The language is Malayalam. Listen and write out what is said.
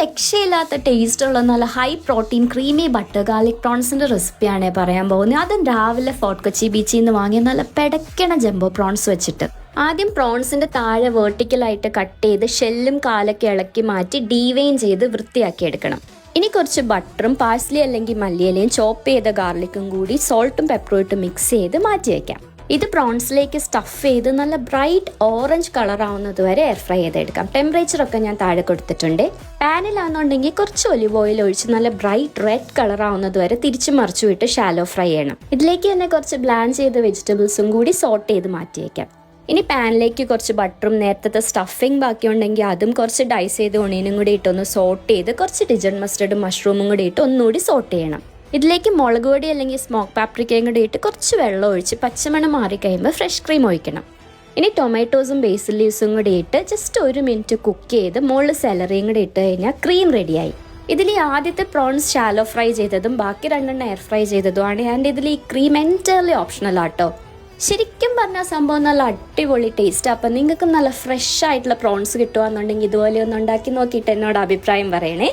രക്ഷയില്ലാത്ത ടേസ്റ്റുള്ള നല്ല high protein creamy butter garlic പ്രോൺസിൻ്റെ റെസിപ്പിയാണ് പറയാൻ പോകുന്നത്. അതും രാവിലെ ഫോർട്ട് കൊച്ചി ബീച്ചിൽ നിന്ന് വാങ്ങിയ നല്ല പെടക്കണ ജംബോ പ്രോൺസ് വെച്ചിട്ട്. ആദ്യം പ്രോൺസിൻ്റെ താഴെ വേർട്ടിക്കലായിട്ട് കട്ട് ചെയ്ത് ഷെല്ലും കാലൊക്കെ ഇളക്കി മാറ്റി ഡീവെയിൻ ചെയ്ത് വൃത്തിയാക്കി എടുക്കണം. ഇനി കുറച്ച് ബട്ടറും പാഴ്സ്ലി അല്ലെങ്കിൽ മല്ലിയിലയും ചോപ്പ് ചെയ്ത ഗാർലിക്കും കൂടി സോൾട്ടും പെപ്പറും ഇട്ട് മിക്സ് ചെയ്ത് മാറ്റി വയ്ക്കാം. ഇത് പ്രോൺസിലേക്ക് സ്റ്റഫ് ചെയ്ത് നല്ല ബ്രൈറ്റ് ഓറഞ്ച് കളർ ആവുന്നത് വരെ എയർ ഫ്രൈ ചെയ്തെടുക്കാം. ടെമ്പറേച്ചറൊക്കെ ഞാൻ താഴെ കൊടുത്തിട്ടുണ്ട്. പാനിലാണെന്നുണ്ടെങ്കിൽ കുറച്ച് ഒലിവ് ഓയിൽ ഒഴിച്ച് നല്ല ബ്രൈറ്റ് റെഡ് കളർ ആവുന്നത് വരെ തിരിച്ചു മറിച്ചു വിട്ട് ഷാലോ ഫ്രൈ ചെയ്യണം. ഇതിലേക്ക് തന്നെ കുറച്ച് ബ്ലാൻഡ് ചെയ്ത വെജിറ്റബിൾസും കൂടി സോട്ട് ചെയ്ത് മാറ്റി വയ്ക്കാം. ഇനി പാനിലേക്ക് കുറച്ച് ബട്ടറും നേരത്തെ സ്റ്റഫിങ് ബാക്കിയുണ്ടെങ്കിൽ അതും കുറച്ച് ഡൈസ് ചെയ്ത് ഒണിയനും കൂടി ഇട്ടൊന്ന് സോട്ട് ചെയ്ത് കുറച്ച് ഡിജൺ മസ്റ്റർഡും മഷ്റൂമും കൂടി ഇട്ട് ഒന്നുകൂടി സോട്ട് ചെയ്യണം. ഇതിലേക്ക് മുളക് പൊടി അല്ലെങ്കിൽ സ്മോക്ക് പാപ്രിക്കയും കൂടി ഇട്ട് കുറച്ച് വെള്ളം ഒഴിച്ച് പച്ചമണം മാറിക്കഴിയുമ്പോൾ ഫ്രഷ് ക്രീം ഒഴിക്കണം. ഇനി ടൊമാറ്റോസും ബേസിൽ ലീവ്സും കൂടി ഇട്ട് ജസ്റ്റ് 1 മിനിറ്റ് കുക്ക് ചെയ്ത് മുകളിൽ സെലറിയും കൂടി ഇട്ട് കഴിഞ്ഞാൽ ക്രീം റെഡിയായി. ഇതിൽ ആദ്യത്തെ പ്രോൺസ് ഷാലോ ഫ്രൈ ചെയ്തതും ബാക്കി 2 എയർ ഫ്രൈ ചെയ്തതുമാണ്. ആൻഡ് ഇതിൽ ഈ ക്രീം എൻറ്റയർലി ഓപ്ഷണൽ ആട്ടോ. ശരിക്കും പറഞ്ഞാൽ സംഭവം നല്ല അടിപൊളി ടേസ്റ്റ്. അപ്പം നിങ്ങൾക്ക് നല്ല ഫ്രഷ് ആയിട്ടുള്ള പ്രോൺസ് കിട്ടുകയെന്നുണ്ടെങ്കിൽ ഇതുപോലെ ഒന്ന് ഉണ്ടാക്കി നോക്കിയിട്ട് എന്നോട് അഭിപ്രായം പറയണേ.